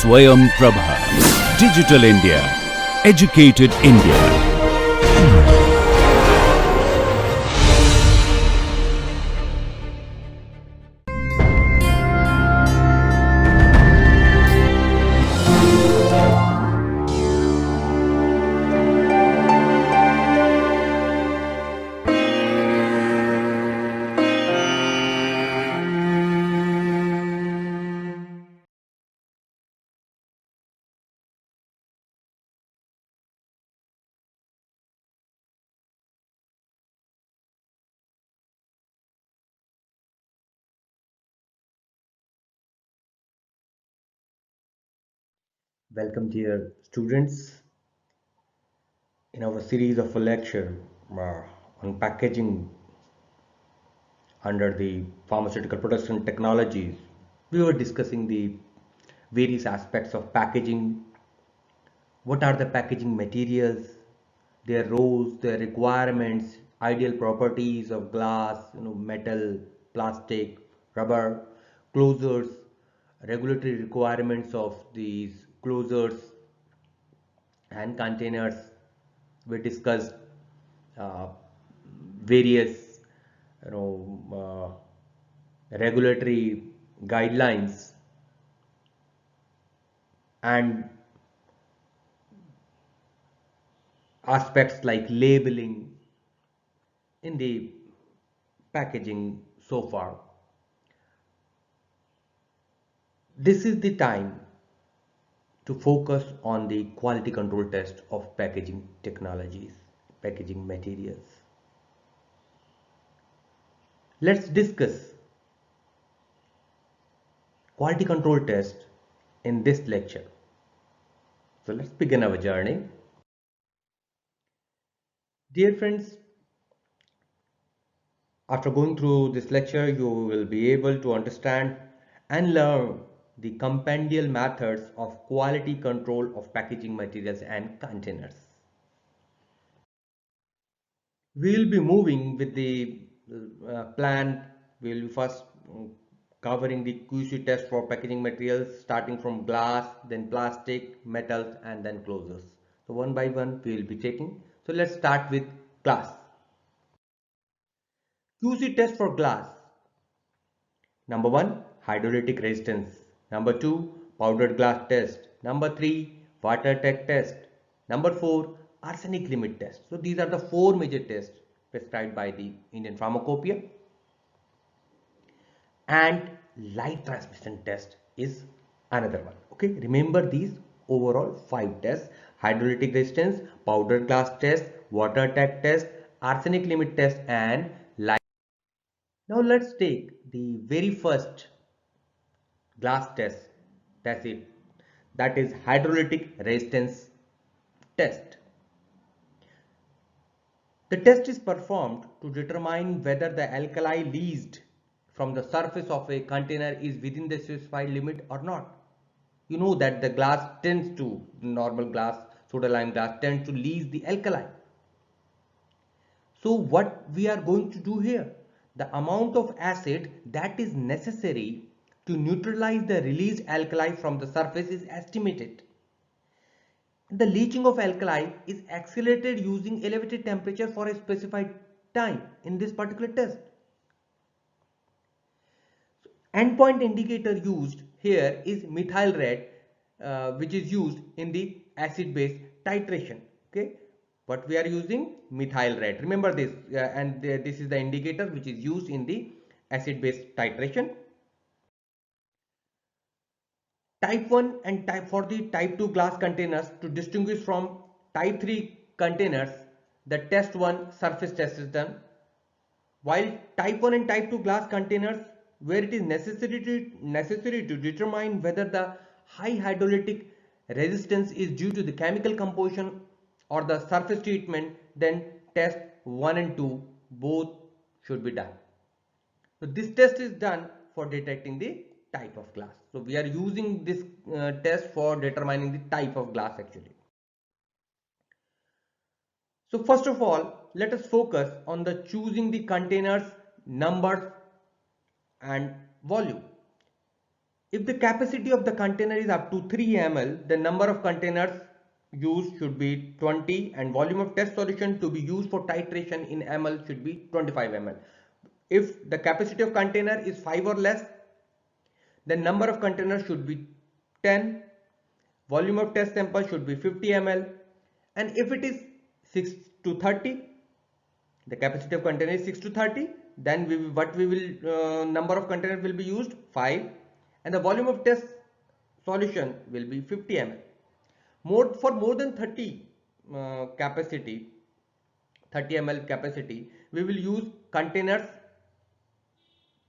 Swayam Prabha. Digital India. Educated India. Welcome, dear students, in our series of a lecture on packaging under the pharmaceutical production technologies. We were discussing the various aspects of packaging. What are the packaging materials, their roles, their requirements, ideal properties of glass, metal, plastic, rubber, closures, regulatory requirements of these closures and containers. We discussed uh, various regulatory guidelines and aspects like labeling in the packaging so far. This is the time to focus on the quality control test of packaging technologies, packaging materials. Let's discuss quality control test in this lecture. So let's begin our journey. Dear friends, after going through this lecture, you will be able to understand and learn the compendial methods of quality control of packaging materials and containers. We will be moving with the plan. We will be first covering the QC test for packaging materials starting from glass, then plastic, metals, and then closures. So one by one we will be taking. So let's start with glass. QC test for glass. Number 1, hydrolytic resistance. Number 2, powdered glass test. Number 3, water test. Number 4, arsenic limit test. So these are the 4 major tests prescribed by the Indian Pharmacopoeia. And light transmission test is another one. Okay, remember these overall 5 tests: hydrolytic resistance, powdered glass test, water test, arsenic limit test, and light. Now let's take the very first glass test. That's it. That is hydrolytic resistance test. The test is performed to determine whether the alkali released from the surface of a container is within the specified limit or not. You know that the glass tends to, normal glass, soda lime glass tends to release the alkali. So what we are going to do here, the amount of acid that is necessary to neutralize the released alkali from the surface is estimated. The leaching of alkali is accelerated using elevated temperature for a specified time in this particular test. Endpoint indicator used here is methyl red, which is used in the acid base titration. Okay, what we are using, methyl red. Remember this, and this is the indicator which is used in the acid base titration. Type 1 and type for the type 2 glass containers, to distinguish from type 3 containers, the test 1 surface test is done, while type 1 and type 2 glass containers, where it is necessary to determine whether the high hydrolytic resistance is due to the chemical composition or the surface treatment, then test 1 and 2 both should be done. So this test is done for detecting the type of glass. So we are using this test for determining the type of glass actually. So first of all, let us focus on the choosing the containers, numbers and volume. If the capacity of the container is up to 3 ml, the number of containers used should be 20 and volume of test solution to be used for titration in ml should be 25 ml. If the capacity of container is 5 or less, the number of containers should be 10, volume of test sample should be 50 ml, and if it is 6 to 30, the capacity of container is 6 to 30, then number of containers will be used 5, and the volume of test solution will be 50 ml. For more than 30 capacity, 30 ml capacity, we will use containers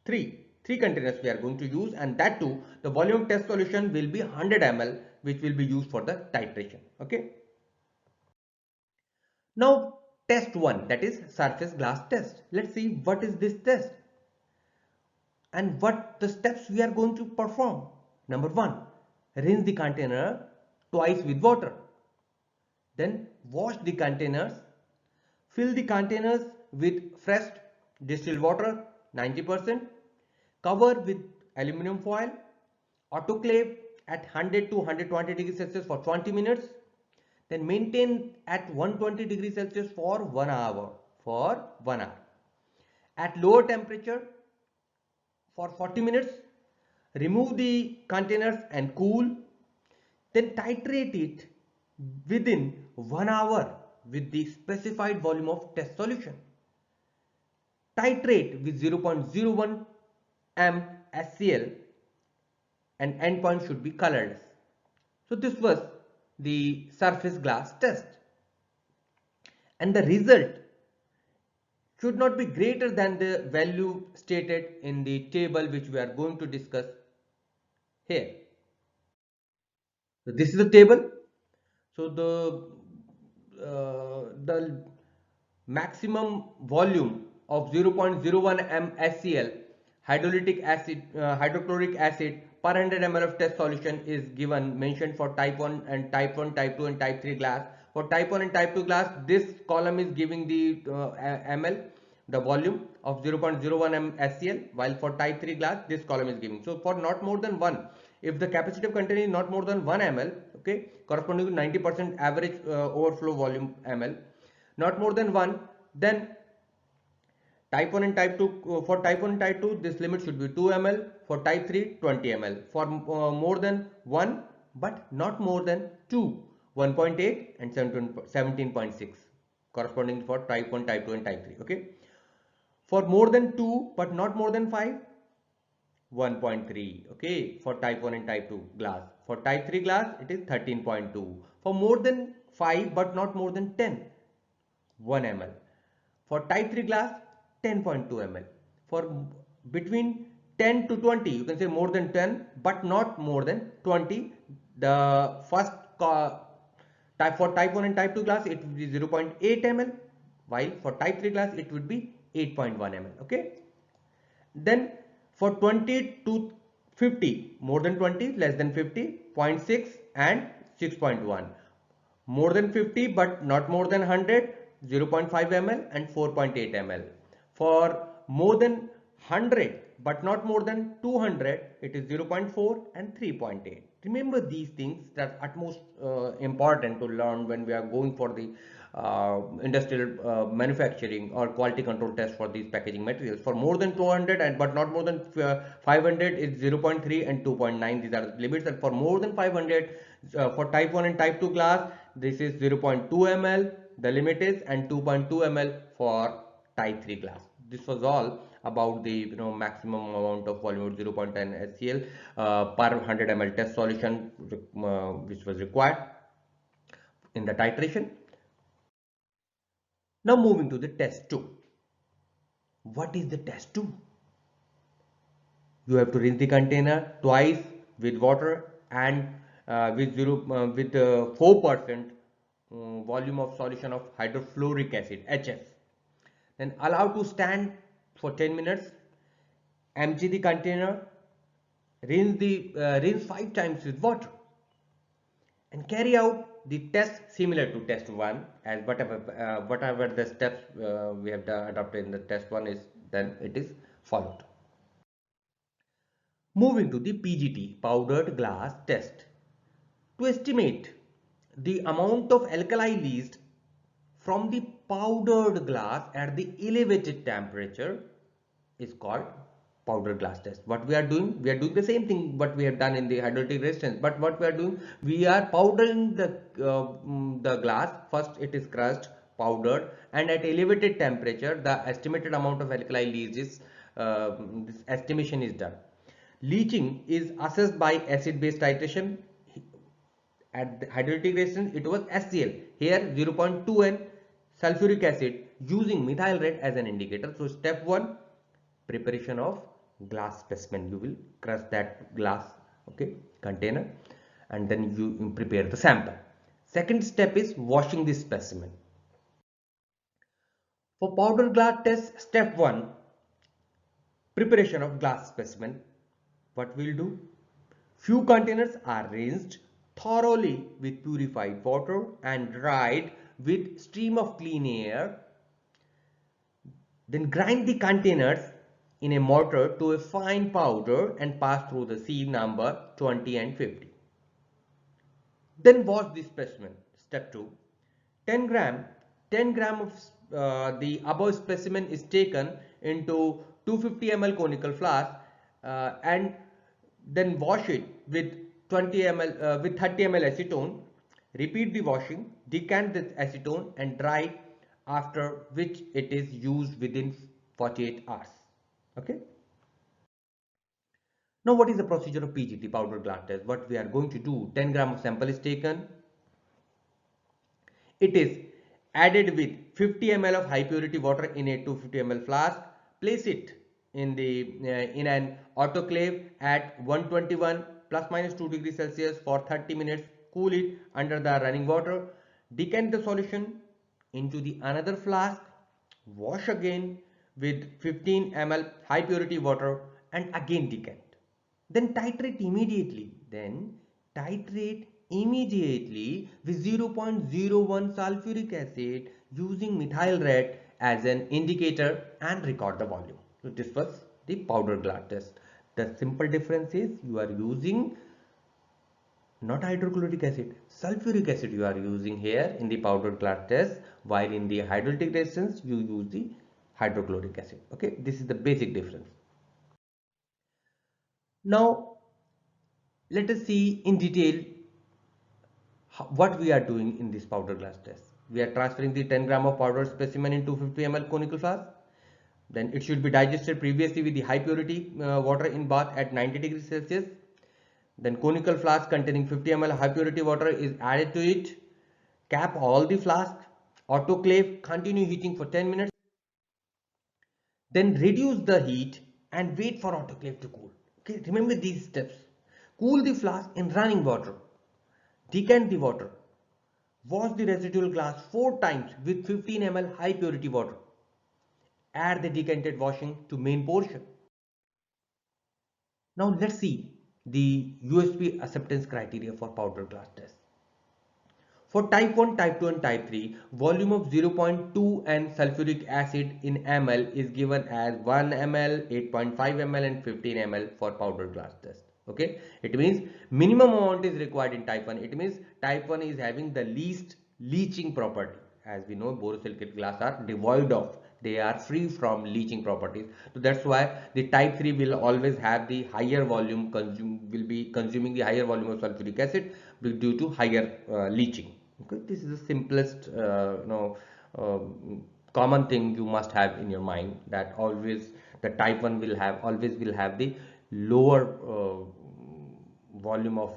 3 containers we are going to use, and that too the volume of test solution will be 100 ml, which will be used for the titration. Okay. Now test 1, that is surface glass test. Let's see what is this test and what the steps we are going to perform. Number 1, rinse the container twice with water. Then wash the containers. Fill the containers with fresh distilled water 90%. Cover with aluminum foil. Autoclave at 100 to 120 degrees Celsius for 20 minutes. Then maintain at 120 degrees Celsius for 1 hour. At lower temperature for 40 minutes. Remove the containers and cool. Then titrate it within 1 hour with the specified volume of test solution. Titrate with 0.01 m SCl and endpoint should be colorless. So this was the surface glass test, and the result should not be greater than the value stated in the table which we are going to discuss here. So this is the table. So the maximum volume of 0.01 m SCl hydrochloric acid per 100 ml of test solution is given, mentioned for type 1 and type 1, type 2 and type 3 glass. For type 1 and type 2 glass, this column is giving the ml, the volume of 0.01 m SCl, while for type 3 glass this column is giving. So for not more than 1, if the capacity of container is not more than 1 ml, okay, corresponding to 90% average overflow volume ml, not more than 1, then type 1 and type 2, for type 1 and type 2 this limit should be 2 ml, for type 3 20 ml, for more than 1 but not more than 2, 1.8 and 17.6 corresponding for type 1, type 2 and type 3. Okay. For more than 2 but not more than 5, 1.3. Okay, for type 1 and type 2 glass. For type 3 glass it is 13.2. For more than 5 but not more than 10, 1 ml. For type 3 glass 10.2 ml. For between 10 to 20, you can say more than 10 but not more than 20. The first for type 1 and type 2 glass it would be 0.8 ml, while for type 3 glass it would be 8.1 ml. Okay. Then for 20 to 50, more than 20, less than 50, 0.6 and 6.1. More than 50 but not more than 100, 0.5 ml and 4.8 ml. For more than 100 but not more than 200, it is 0.4 and 3.8. Remember these things that are utmost important to learn when we are going for the industrial manufacturing or quality control test for these packaging materials. For more than 200 and but not more than 500 is 0.3 and 2.9. These are the limits. And for more than 500, for type 1 and type 2 glass, this is 0.2 ml, the limit is, and 2.2 ml for type 3 glass. This was all about the maximum amount of volume of 0.10 SCl per 100 ml test solution which was required in the titration. Now moving to the test 2. What is the test 2? You have to rinse the container twice with water and with 4% volume of solution of hydrofluoric acid HF. Then allow to stand for 10 minutes. Empty the container. Rinse 5 times with water. And carry out the test similar to test 1, as whatever the steps we have adopted in the test 1 is, then it is followed. Moving to the PGT, powdered glass test. To estimate the amount of alkali released from the powdered glass at the elevated temperature is called powdered glass test. What we are doing the same thing what we have done in the hydrolytic resistance, but what we are doing, we are powdering the glass. First it is crushed, powdered, and at elevated temperature the estimated amount of alkali released is this estimation is done. Leaching is assessed by acid base titration. At the hydrolytic resistance it was HCl, here 0.2 N sulfuric acid using methyl red as an indicator. So step 1, preparation of glass specimen. You will crush that glass, okay, container, and then you prepare the sample. Second step is washing this specimen. For powder glass test, step 1, preparation of glass specimen. What we'll do? Few containers are rinsed thoroughly with purified water and dried with stream of clean air. Then grind the containers in a mortar to a fine powder and pass through the sieve number 20 and 50. Then wash the specimen. Step 2. 10 gram of the above specimen is taken into 250 ml conical flask and then wash it with 20 ml with 30 ml acetone. Repeat the washing, decant the acetone and dry, after which it is used within 48 hours. Okay. Now what is the procedure of PGT, powder glass test? What we are going to do, 10 gram of sample is taken. It is added with 50 ml of high purity water in a 250 ml flask. Place it in an autoclave at 121 plus minus 2 degrees Celsius for 30 minutes. Cool it under the running water. Decant the solution into the another flask. Wash again with 15 ml high purity water and again decant. Then titrate immediately. With 0.01 sulfuric acid using methyl red as an indicator and record the volume. So this was the powder glass test. The simple difference is you are using not hydrochloric acid, sulfuric acid you are using here in the powder glass test, while in the hydrolytic resistance you use the hydrochloric acid. Okay, this is the basic difference. Now let us see in detail what we are doing in this powder glass test. We are transferring the 10 gram of powder specimen in 250 ml conical flask. Then it should be digested previously with the high purity water in bath at 90 degrees Celsius. Then conical flask containing 50 ml high purity water is added to it. Cap all the flask. Autoclave, continue heating for 10 minutes. Then reduce the heat and wait for autoclave to cool. Okay, remember these steps. Cool the flask in running water. Decant the water. Wash the residual glass 4 times with 15 ml high purity water. Add the decanted washing to main portion. Now let's see the USP acceptance criteria for powder glass test. For type 1, type 2 and type 3, volume of 0.2 and sulfuric acid in ml is given as 1 ml, 8.5 ml and 15 ml for powder glass test. Okay, it means minimum amount is required in type 1. It means type 1 is having the least leaching property. As we know, borosilicate glass are devoid of, they are free from leaching properties. So that's why the type 3 will always have the higher volume, will be consuming the higher volume of sulfuric acid due to higher leaching. Okay, this is the simplest common thing you must have in your mind, that always the type 1 will have the lower volume of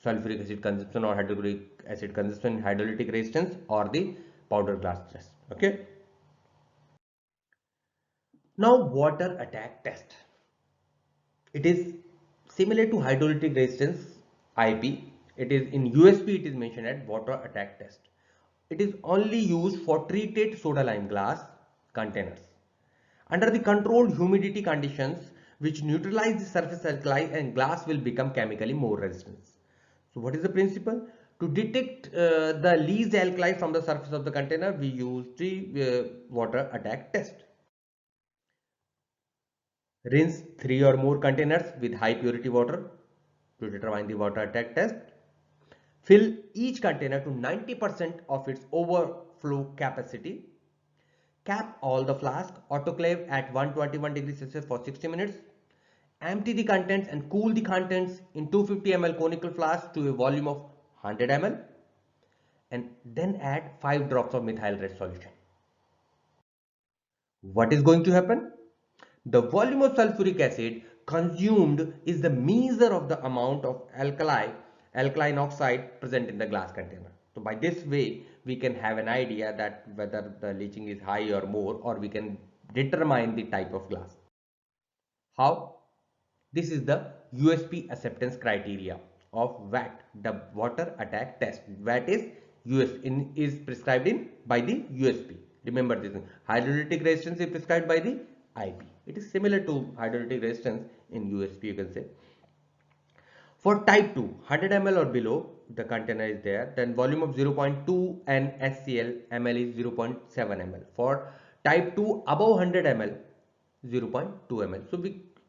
sulfuric acid consumption or hydrochloric acid consumption in hydrolytic resistance or the powder glass test. Okay. Now water attack test. It is similar to hydrolytic resistance IP. It is in USP, it is mentioned as water attack test. It is only used for treated soda lime glass containers. Under the controlled humidity conditions which neutralize the surface alkali, and glass will become chemically more resistant. So what is the principle? To detect the least alkali from the surface of the container, we use the water attack test. Rinse 3 or more containers with high purity water to determine the water attack test. Fill each container to 90% of its overflow capacity. Cap all the flasks, autoclave at 121 degrees Celsius for 60 minutes. Empty the contents and cool the contents in 250 ml conical flask to a volume of 100 ml, and then add 5 drops of methyl red solution. What is going to happen? The volume of sulfuric acid consumed is the measure of the amount of alkaline oxide present in the glass container. So by this way, we can have an idea that whether the leaching is high or more, or we can determine the type of glass. How? This is the USP acceptance criteria of VAT, the water attack test. VAT is prescribed by the USP. Remember this. Hydrolytic resistance is prescribed by the IP. It is similar to hydrolytic resistance in USP, you can say. For type 2, 100 ml or below, the container is there, then volume of 0.2 NaCl ml is 0.7 ml. For type 2 above 100 ml, 0.2 ml. So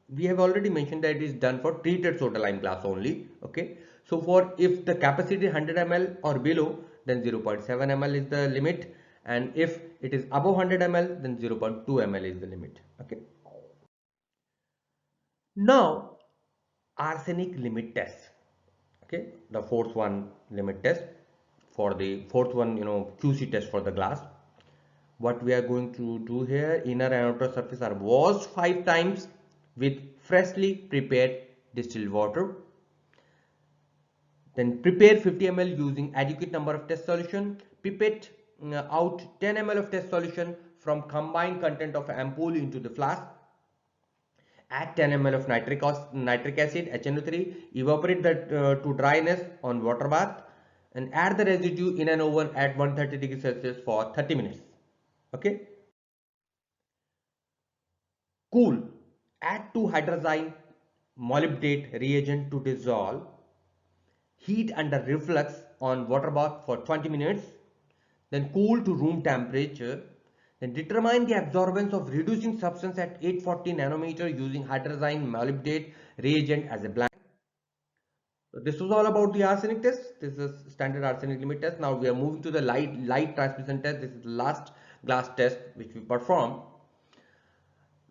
we have already mentioned that it is done for treated soda lime glass only. Okay. So for if the capacity is 100 ml or below, then 0.7 ml is the limit, and if it is above 100 ml, then 0.2 ml is the limit. Okay. Now arsenic limit test. Okay, the fourth one, limit test. For the fourth one, QC test for the glass. What we are going to do here, inner and outer surface are washed 5 times with freshly prepared distilled water. Then prepare 50 ml using adequate number of test solution. Pipette out 10 ml of test solution from combined content of ampoule into the flask. Add 10 ml of nitric acid HNO3. Evaporate that to dryness on water bath, and add the residue in an oven at 130 degrees Celsius for 30 minutes. Okay. Cool. Add 2 hydrazine molybdate reagent to dissolve. Heat under reflux on water bath for 20 minutes. Then cool to room temperature. Then determine the absorbance of reducing substance at 840 nanometer using hydrazine molybdate reagent as a blank. So this was all about the arsenic test. This is standard arsenic limit test. Now we are moving to the light transmission test. This is the last glass test which we perform.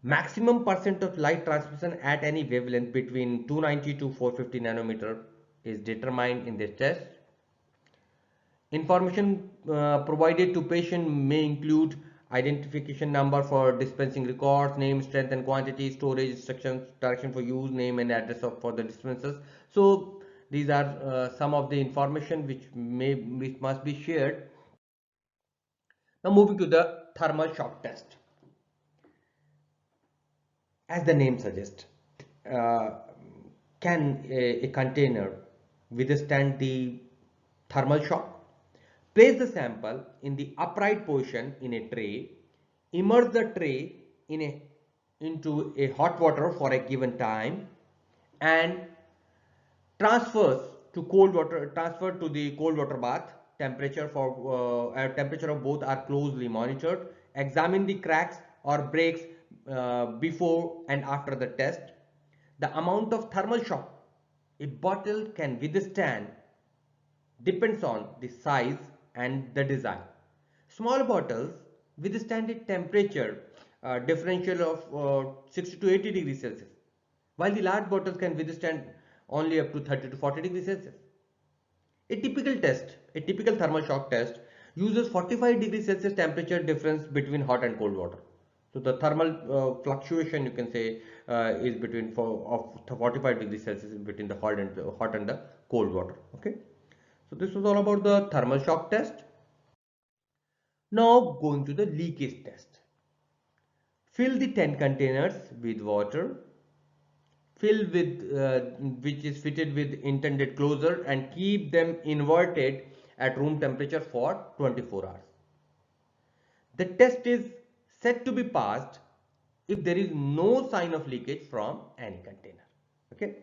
Maximum percent of light transmission at any wavelength between 290 to 450 nanometer is determined in this test. Information provided to patient may include identification number for dispensing records, name, strength and quantity, storage instructions, direction for use, name and address for the dispensers. So these are some of the information which must be shared. Now moving to the thermal shock test. As the name suggests, can a container withstand the thermal shock? Place the sample in the upright position in a tray. Immerse the tray into a hot water for a given time, and transfer to the cold water bath. Temperature of both are closely monitored. Examine the cracks or breaks before and after the test. The amount of thermal shock a bottle can withstand depends on the size and the design. Small bottles withstand a temperature differential of 60 to 80 degrees Celsius, while the large bottles can withstand only up to 30 to 40 degrees Celsius. A typical thermal shock test uses 45 degrees Celsius temperature difference between hot and cold water. So the thermal fluctuation, you can say, is between 45 degrees Celsius between the hot and the cold water. Okay. So this was all about the thermal shock test. Now going to the leakage test. Fill the 10 containers with water. Fill with which is fitted with intended closure, and keep them inverted at room temperature for 24 hours. The test is said to be passed if there is no sign of leakage from any container. Okay.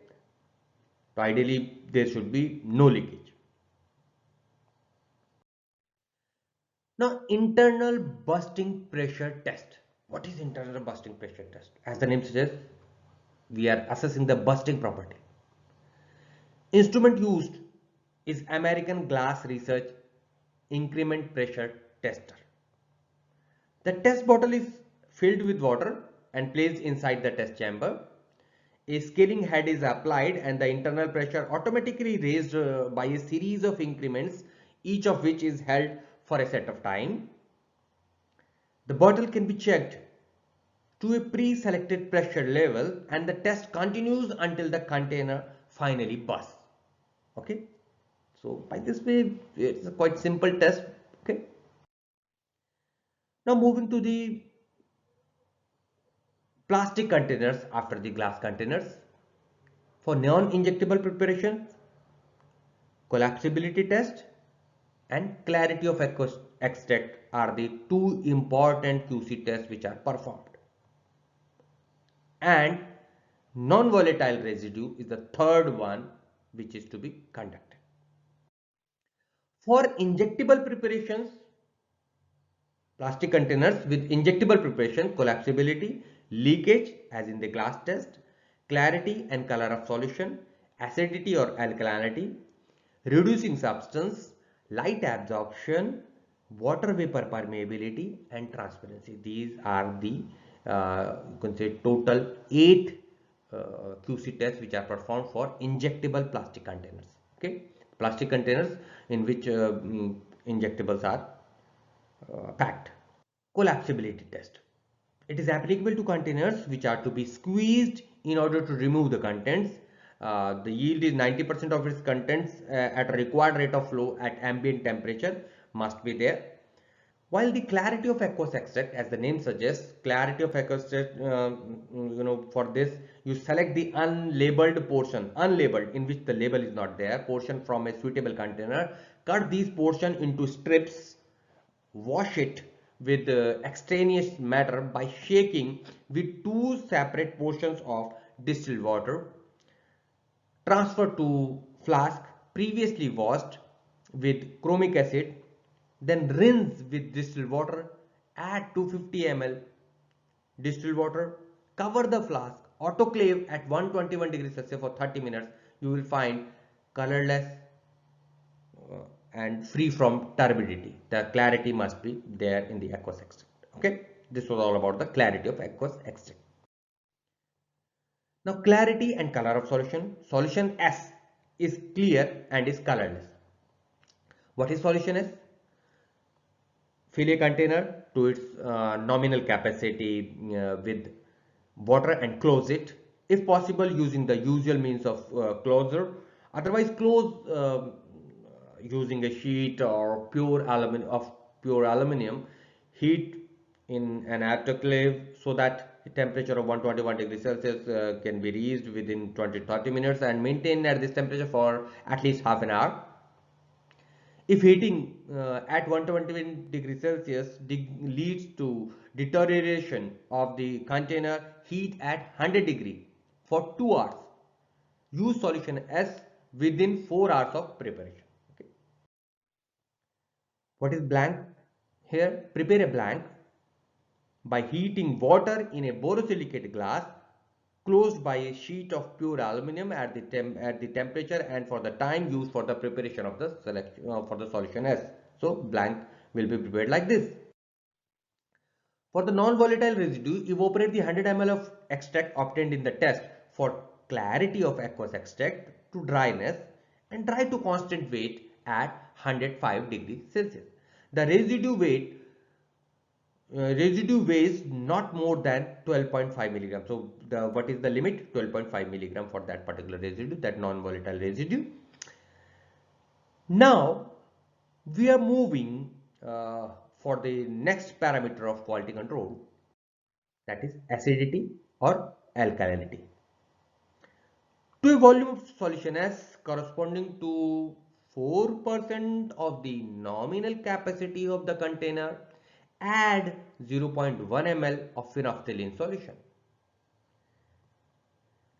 So ideally there should be no leakage. Now internal bursting pressure test. What is internal bursting pressure test? As the name suggests, we are assessing the bursting property. Instrument used is American Glass Research Increment Pressure Tester. The test bottle is filled with water and placed inside the test chamber. A scaling head is applied and the internal pressure automatically raised by a series of increments, each of which is held for a set of time. The bottle can be checked to a pre-selected pressure level and the test continues until the container finally bursts. Okay, so by this way it's a quite simple test. Okay, now moving to the plastic containers after the glass containers. For non-injectable preparation, collapsibility test and clarity of aqueous extract are the two important QC tests which are performed. And non-volatile residue is the third one which is to be conducted. For injectable preparations, plastic containers with injectable preparation, collapsibility, leakage as in the glass test, clarity and color of solution, acidity or alkalinity, reducing substance, light absorption, water vapor permeability and transparency. These are the you can say total 8 QC tests which are performed for injectable plastic containers. Okay, plastic containers in which injectables are packed. Collapsibility test. It is applicable to containers which are to be squeezed in order to remove the contents. The yield is 90% of its contents at a required rate of flow at ambient temperature must be there. While the clarity of aqueous extract, as the name suggests, clarity of aqueous extract, for this you select the unlabeled portion, unlabeled in which the label is not there, portion from a suitable container, cut these portion into strips, wash it with extraneous matter by shaking with two separate portions of distilled water, transfer to flask previously washed with chromic acid, then rinse with distilled water, add 250 ml distilled water, cover the flask, autoclave at 121 degrees Celsius for 30 minutes. You will find colorless and free from turbidity. The clarity must be there in the aqueous extract. Okay, this was all about the clarity of aqueous extract. Now clarity and color of solution. Solution S is clear and is colorless. What is solution S? Fill a container to its nominal capacity with water and close it, if possible using the usual means of closure. Otherwise close using a sheet or pure aluminum. Heat in an autoclave so that the temperature of 121 degrees Celsius can be reached within 20-30 minutes and maintain at this temperature for at least half an hour. If heating at 120 degrees Celsius leads to deterioration of the container, heat at 100 degree for 2 hours. Use solution S within 4 hours of preparation. Okay. What is blank? Here, prepare a blank by heating water in a borosilicate glass closed by a sheet of pure aluminum at the temperature and for the time used for the preparation of the solution S. So blank will be prepared like this. For the non-volatile residue, evaporate the 100 ml of extract obtained in the test for clarity of aqueous extract to dryness and dry to constant weight at 105 degrees Celsius. The residue weighs not more than 12.5 milligram. So what is the limit? 12.5 milligram for that particular residue, that non-volatile residue. Now we are moving for the next parameter of quality control, that is acidity or alkalinity. To a volume of solution S corresponding to 4% of the nominal capacity of the container, add 0.1 ml of phenolphthalein solution.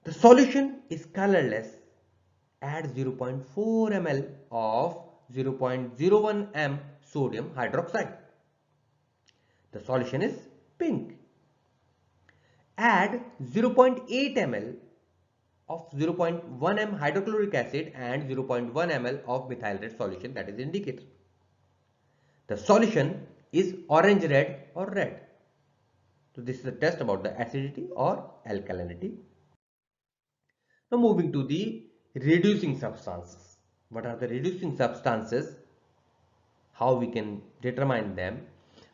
The solution is colorless. Add 0.4 ml of 0.01 m sodium hydroxide. The solution is pink. Add 0.8 ml of 0.1 m hydrochloric acid and 0.1 ml of methyl red solution, that is indicator. The solution is orange red or red. So this is a test about the acidity or alkalinity. Now moving to the reducing substances. What are the reducing substances? How we can determine them?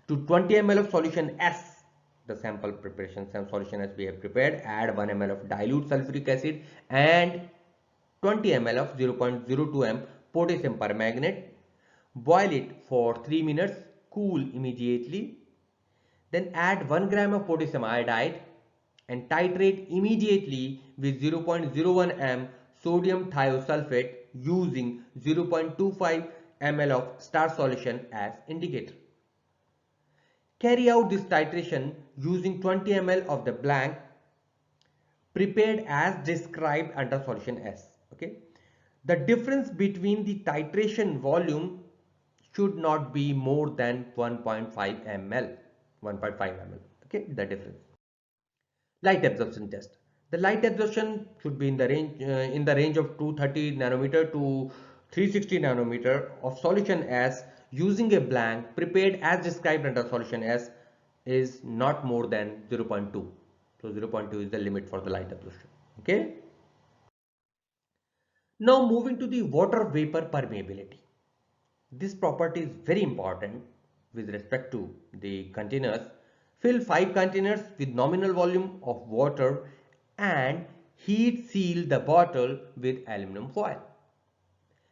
To 20 ml of solution S, the sample preparation solution S we have prepared, add 1 ml of dilute sulfuric acid and 20 ml of 0.02 m potassium permanganate. Boil it for 3 minutes, cool immediately. Then add 1 gram of potassium iodide and titrate immediately with 0.01 m sodium thiosulfate using 0.25 ml of starch solution as indicator. Carry out this titration using 20 ml of the blank prepared as described under solution S. Okay. The difference between the titration volume should not be more than 1.5 ml. 1.5 ml. Okay, the difference. Light absorption test. The light absorption should be in the range of 230 nanometer to 360 nanometer of solution S using a blank prepared as described under solution S is not more than 0.2. So 0.2 is the limit for the light absorption. Okay. Now moving to the water vapor permeability. This property is very important with respect to the containers. Fill 5 containers with nominal volume of water and heat seal the bottle with aluminum foil.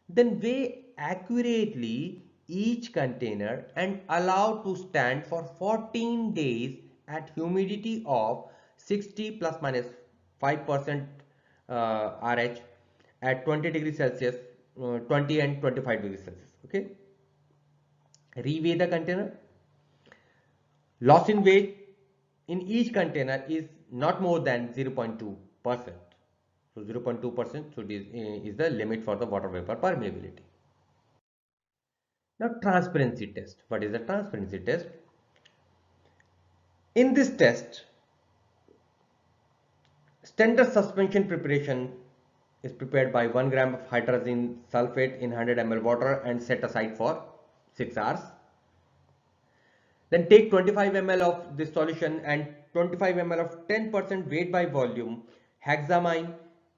Then weigh accurately each container and allow to stand for 14 days at humidity of 60 plus minus 5% RH at 20 degrees Celsius, 20 and 25 degrees Celsius. Okay. Reweigh the container. Loss in weight in each container is not more than 0.2%. So 0.2% is the limit for the water vapor permeability. Now transparency test. What is the transparency test? In this test, standard suspension preparation is prepared by 1 gram of hydrazine sulfate in 100 ml water and set aside for 6 hours. Then take 25 ml of this solution and 25 ml of 10% weight by volume hexamine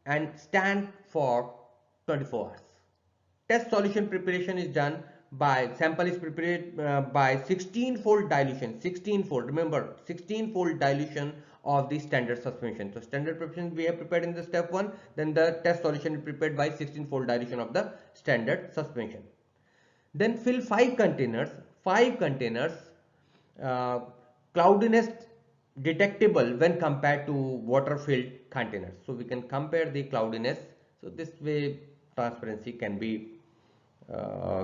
and stand for 24 hours. Test solution preparation is done by sample is prepared by 16-fold dilution. 16-fold, remember 16-fold dilution of the standard suspension. So standard preparation we have prepared in the step 1, then the test solution is prepared by 16-fold dilution of the standard suspension. Then fill 5 containers. Cloudiness detectable when compared to water filled containers. So we can compare the cloudiness. So this way transparency can be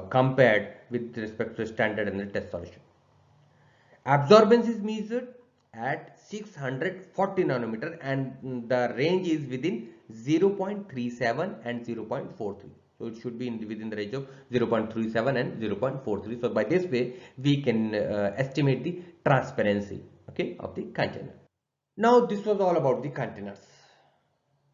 compared with respect to standard and the test solution. Absorbance is measured at 640 nanometer and the range is within 0.37 and 0.43. So it should be within the range of 0.37 and 0.43. So by this way we can estimate the transparency, okay, of the container. Now this was all about the containers.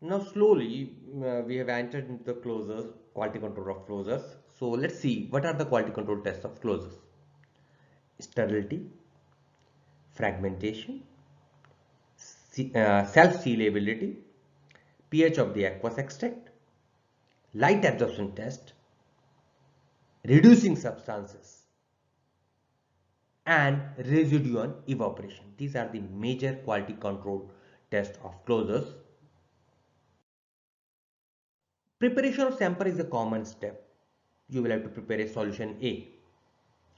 Now slowly we have entered into the closures, quality control of closures. So let's see what are the quality control tests of closures. Sterility, fragmentation, self-sealability, pH of the aqueous extract, light absorption test, reducing substances, and residual evaporation. These are the major quality control tests of closures. Preparation of sample is a common step. You will have to prepare a solution A.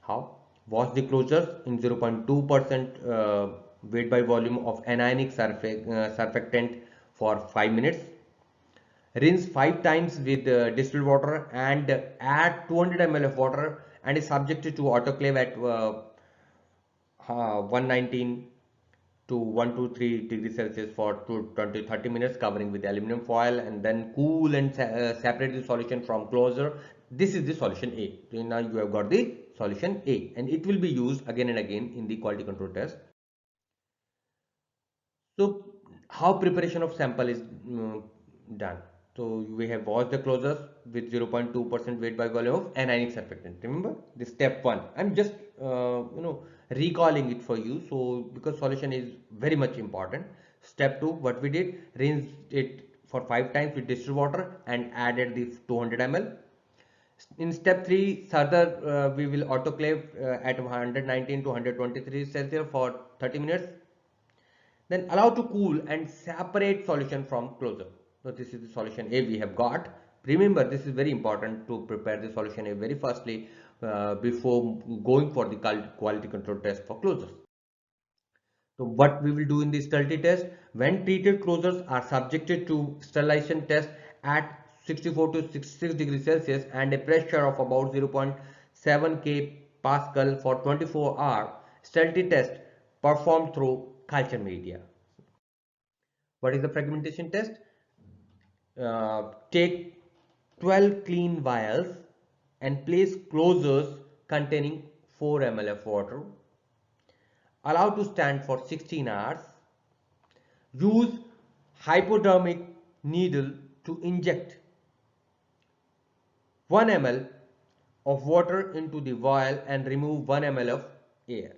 How? Wash the closures in 0.2% weight by volume of anionic surfactant for 5 minutes. Rinse 5 times with distilled water and add 200 ml of water and is subjected to autoclave at 119 to 123 degrees Celsius for 20-30 minutes, covering with aluminum foil, and then cool and separate the solution from closure. This is the solution A. So now you have got the solution A and it will be used again and again in the quality control test. So how preparation of sample is done. So we have washed the closures with 0.2% weight by volume of anionic surfactant. Remember this step 1. I'm just recalling it for you, so because solution is very much important. Step 2, what we did, rinsed it for 5 times with distilled water and added the 200 ml. In step 3, further we will autoclave at 119 to 123 Celsius for 30 minutes. Then allow to cool and separate solution from closure. So this is the solution A we have got. Remember, this is very important to prepare the solution A very firstly before going for the quality control test for closures. So what we will do in the sterility test, when treated closures are subjected to sterilization test at 64 to 66 degrees Celsius and a pressure of about 0.7 K Pascal for 24 hours, sterility test performed through culture media. What is the fragmentation test? Take 12 clean vials and place closures containing 4 ml of water. Allow to stand for 16 hours. Use hypodermic needle to inject 1 ml of water into the vial and remove 1 ml of air.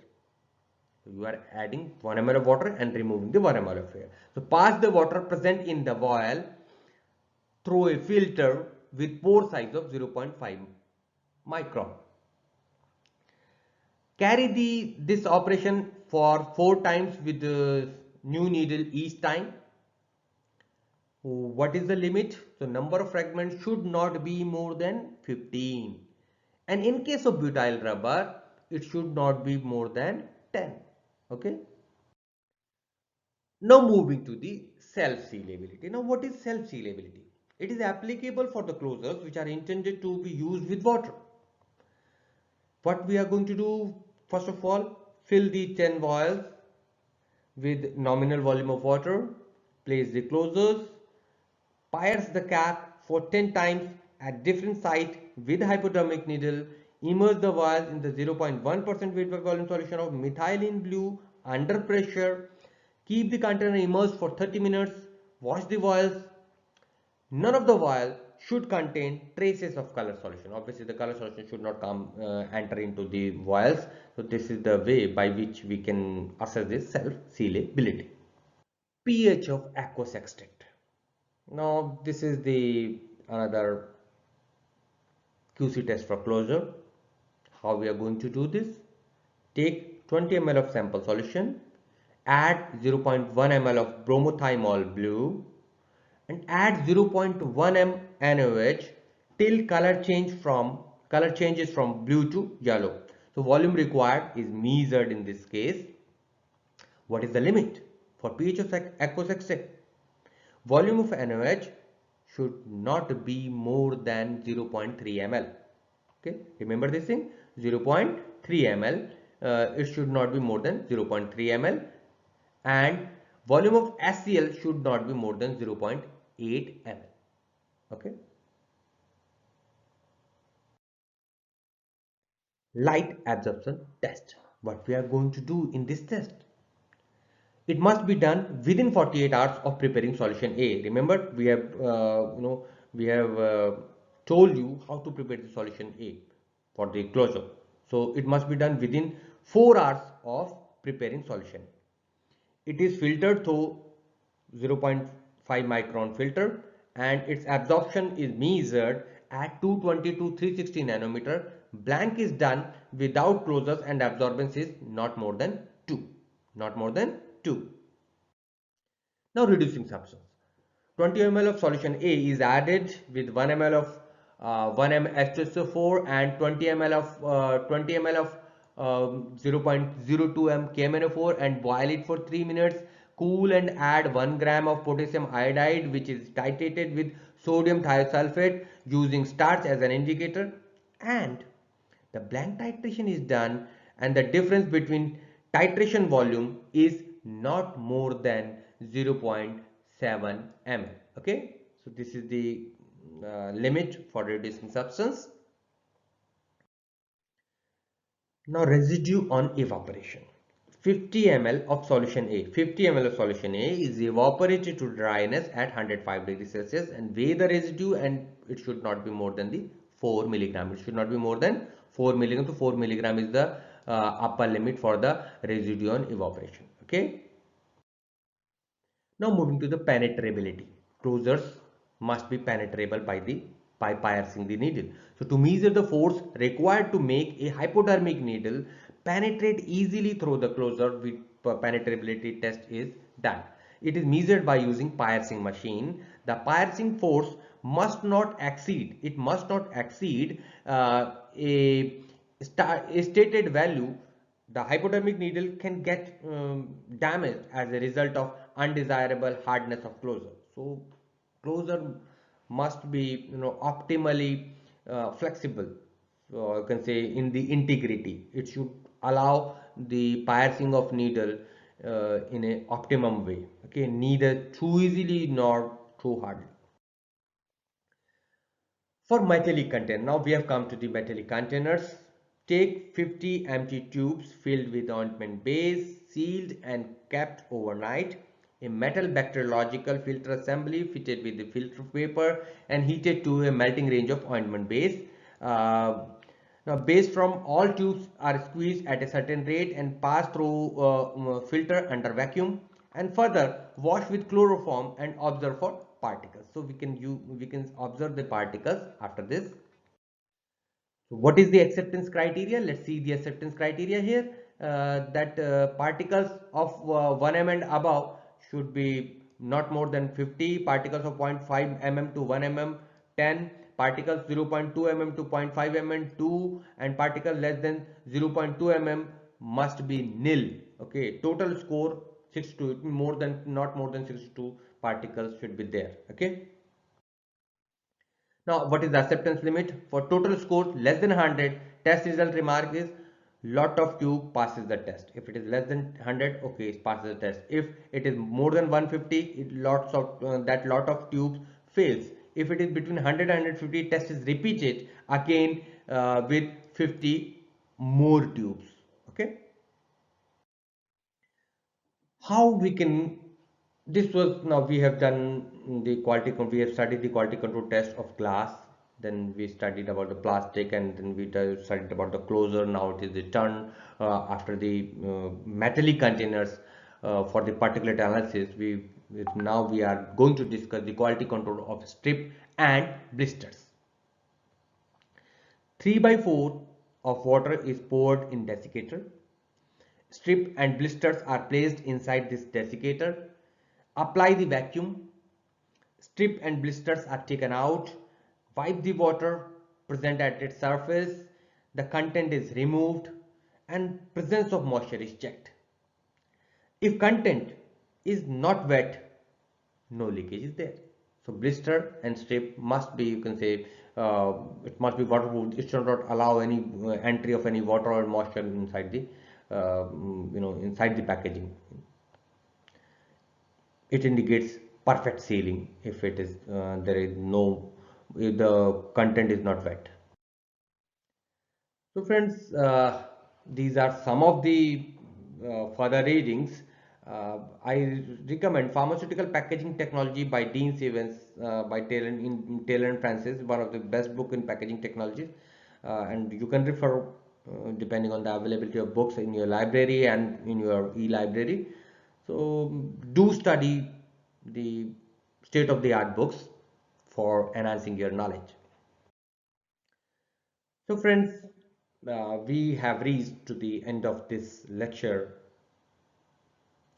So you are adding 1 ml of water and removing the 1 ml of air. So pass the water present in the vial through a filter with pore size of 0.5 micron. Carry this operation for 4 times with the new needle each time. What is the limit? So number of fragments should not be more than 15. And in case of butyl rubber, it should not be more than 10. Okay. Now moving to the self-sealability. Now what is self-sealability? It is applicable for the closures which are intended to be used with water. What we are going to do, first of all, fill the 10 vials with nominal volume of water, place the closures, pierce the cap for 10 times at different sites with hypodermic needle, immerse the vials in the 0.1% weight by volume solution of methylene blue under pressure, keep the container immersed for 30 minutes, wash the vials. None of the vial should contain traces of color solution. Obviously the color solution should not come enter into the vials. So this is the way by which we can assess this self-sealability. pH of aqueous extract. Now this is the another QC test for closure. How we are going to do this? Take 20 ml of sample solution, add 0.1 ml of bromothymol blue and add 0.1 m NaOH till color changes from blue to yellow. So volume required is measured in this case. What is the limit for pH of aqueous extract? Volume of NaOH should not be more than 0.3 ml. Okay, remember this thing, 0.3 ml. It should not be more than 0.3 ml, and volume of HCl should not be more than 0.8 ml. Okay. Light absorption test. What we are going to do in this test? It must be done within 48 hours of preparing solution A. Remember, we have told you how to prepare the solution A for the closure. So it must be done within 4 hours of preparing solution. It is filtered through 0.5 micron filter and its absorption is measured at 220 to 360 nanometer. Blank is done without closures and absorbance is not more than 2. Not more than 2. Now reducing substance. 20 ml of solution A is added with 1 ml of 1 m H2SO4 and 20 ml of 0.02 m KMnO4 and boil it for 3 minutes. Cool and add 1 gram of potassium iodide which is titrated with sodium thiosulfate using starch as an indicator, and the blank titration is done and the difference between titration volume is not more than 0.7 ml. Okay, so this is the limit for reducing substance. Now residue on evaporation. 50 ml of solution A. 50 ml of solution A is evaporated to dryness at 105 degrees Celsius and weigh the residue, and it should not be more than the 4 milligram. It should not be more than 4 milligram. So 4 milligram is the upper limit for the residue on evaporation. Okay. Now moving to the penetrability. Closures must be penetrable by piercing the needle. So to measure the force required to make a hypodermic needle penetrate easily through the closure, with penetrability test is done. It is measured by using piercing machine. The piercing force must not exceed. It must not exceed a stated value. The hypodermic needle can get damaged as a result of undesirable hardness of closure. So closure must be optimally flexible. So you can say in the integrity. It should allow the piercing of needle in a optimum way. Okay, neither too easily nor too hardly. For metallic container, now we have come to the metallic containers. Take 50 empty tubes filled with ointment base, sealed and kept overnight. A metal bacteriological filter assembly fitted with the filter paper and heated to a melting range of ointment base. Now base from all tubes are squeezed at a certain rate and passed through filter under vacuum, and further wash with chloroform and observe for particles. So we can observe the particles after this. So what is the acceptance criteria? Let's see the acceptance criteria here. That particles of 1 mm and above should be not more than 50, particles of 0.5 mm to 1 mm 10, particles 0.2 mm to 0.5 mm 2, and particles less than 0.2 mm must be nil. Okay, total score 62, more than not more than 62 particles should be there. Okay. Now, what is the acceptance limit? For total scores less than 100, test result remark is lot of tube passes the test. If it is less than 100, okay, it passes the test. If it is more than 150, lots of that lot of tubes fails. If it is between 100 and 150, test is repeated again with 50 more tubes. Okay. How we can, this was, now we have done the quality control, we have studied the quality control test of glass, then we studied about the plastic, and then we studied about the closure. Now it is the turn after the metallic containers for the particulate analysis. Now we are going to discuss the quality control of strip and blisters. 3 by 4 of water is poured in desiccator. Strip and blisters are placed inside this desiccator. Apply the vacuum. Strip and blisters are taken out. Wipe the water present at its surface. The content is removed and presence of moisture is checked. If content is not wet, no leakage is there. So blister and strip must be, you can say, it must be waterproof. It should not allow any entry of any water or moisture inside the inside the packaging. It indicates perfect sealing if it is there is no, if the content is not wet. So friends, these are some of the further readings. I recommend Pharmaceutical Packaging Technology by Dean Stevens by Taylor and Francis, one of the best book in packaging technologies, and you can refer depending on the availability of books in your library and in your e-library. So do study the state-of-the-art books for enhancing your knowledge. So friends, we have reached to the end of this lecture.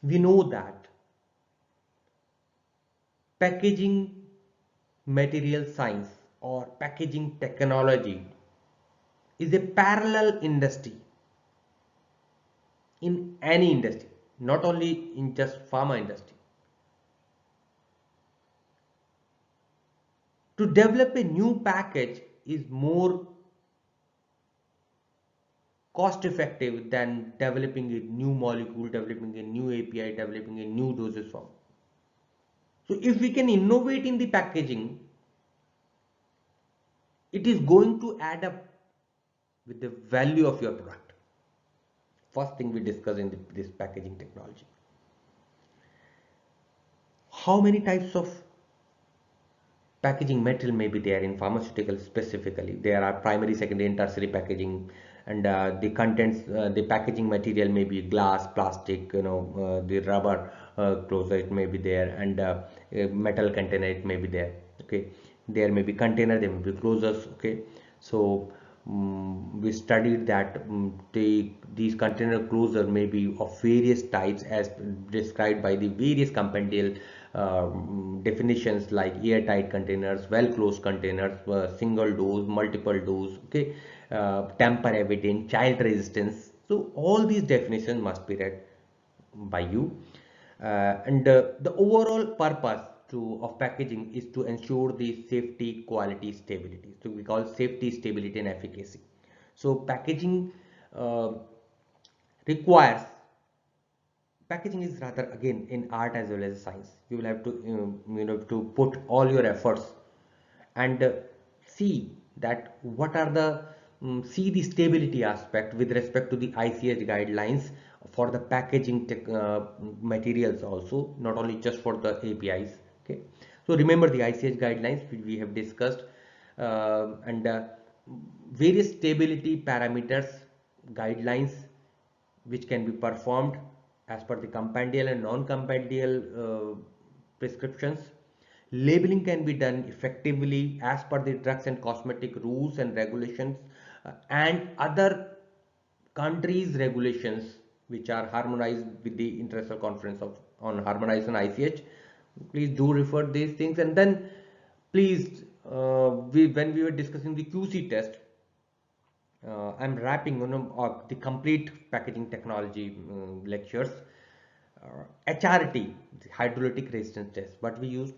We know that packaging material science or packaging technology is a parallel industry in any industry, not only in just pharma industry. To develop a new package is more cost effective than developing a new molecule, developing a new API, developing a new dosage form. So if we can innovate in the packaging, it is going to add up with the value of your product. first thing we discuss in this packaging technology. How many types of packaging material may be there in pharmaceuticals specifically? There are primary, secondary, and tertiary packaging, and the contents, the packaging material may be glass, plastic, the rubber closure it may be there, and metal container it may be there. Okay, there may be container, there may be closures. Okay, so we studied that these container closure may be of various types as described by the various compendial definitions like airtight containers, well closed containers, single dose, multiple dose, okay, tamper evident, child resistance. So all these definitions must be read by you, and the overall purpose of packaging is to ensure the safety, quality, stability. So we call safety, stability, and efficacy. So uh, requires packaging is rather again in art as well as science. You will have to to put all your efforts and see that what are the see the stability aspect with respect to the ICH guidelines for the packaging materials also, not only just for the APIs. Okay, so remember the ICH guidelines which we have discussed, and various stability parameters guidelines which can be performed as per the compendial and non-compendial prescriptions. Labeling can be done effectively as per the drugs and cosmetic rules and regulations, and other countries' regulations which are harmonized with the International Conference on Harmonization ICH. Please do refer these things, and then please, when we were discussing the QC test, I'm wrapping the complete packaging technology lectures. HRT, the hydrolytic resistance test, but we use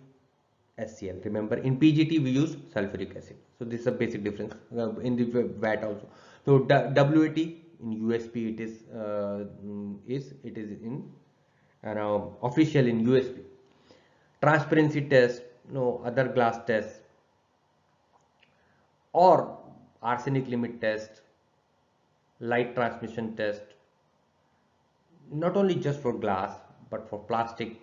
SCL. Remember, in PGT we use sulfuric acid. So this is a basic difference in the VAT also. So WAT in USP it is in official in USP. Transparency test, no other glass test, or arsenic limit test, light transmission test, not only just for glass but for plastic,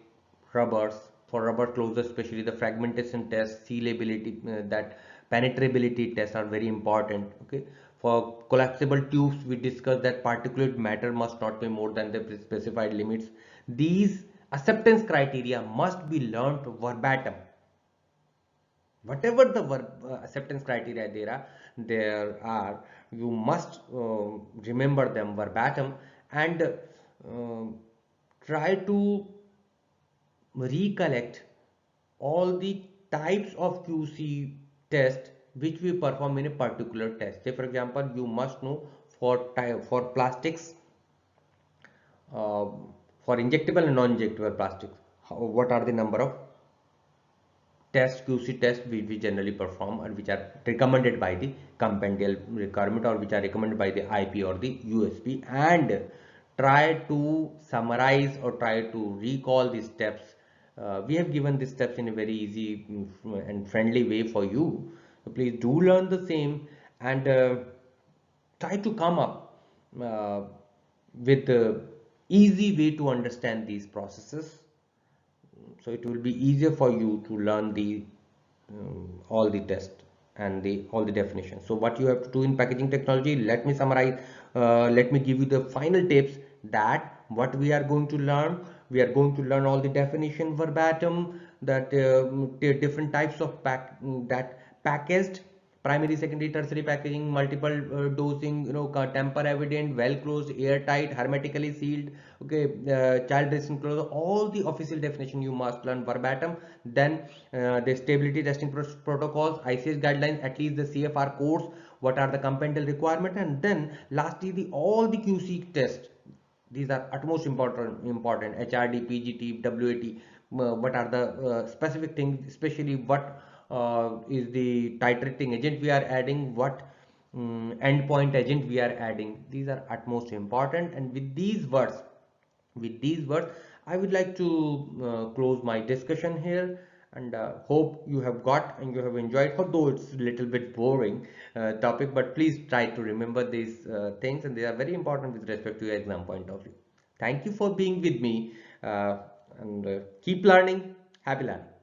rubbers, for rubber closures, especially the fragmentation test, sealability, that penetrability tests are very important. Okay, for collapsible tubes we discussed that particulate matter must not be more than the specified limits. These acceptance criteria must be learnt verbatim. Whatever the acceptance criteria there are, you must remember them verbatim, and try to recollect all the types of QC test which we perform in a particular test. Say for example, you must know for plastics, uh, for injectable and non-injectable plastics, what are the number of QC tests we generally perform, and which are recommended by the compendial requirement, or which are recommended by the IP or the USP, and try to summarize or try to recall these steps. We have given these steps in a very easy and friendly way for you. So please do learn the same, and try to come up with easy way to understand these processes, so it will be easier for you to learn the all the test and the all the definitions. So what you have to do in packaging technology, let me summarize, let me give you the final tips that what we are going to learn. We are going to learn all the definition verbatim, that different types of that packaged primary, secondary, tertiary packaging, multiple dosing, tamper evident, well closed, airtight, hermetically sealed, okay, child resistant closure, all the official definition you must learn verbatim. Then the stability testing protocols, ICH guidelines, at least the CFR codes, what are the compendial requirement, and then lastly the all the QC tests. These are utmost important HRD, PGT, WAT, what are the specific things, especially what is the titrating agent we are adding, what endpoint agent we are adding. These are utmost important, and with these words I would like to close my discussion here, and hope you have got and you have enjoyed, although it's a little bit boring topic, but please try to remember these things, and they are very important with respect to your exam point of view. Thank you for being with me, and keep learning. Happy learning.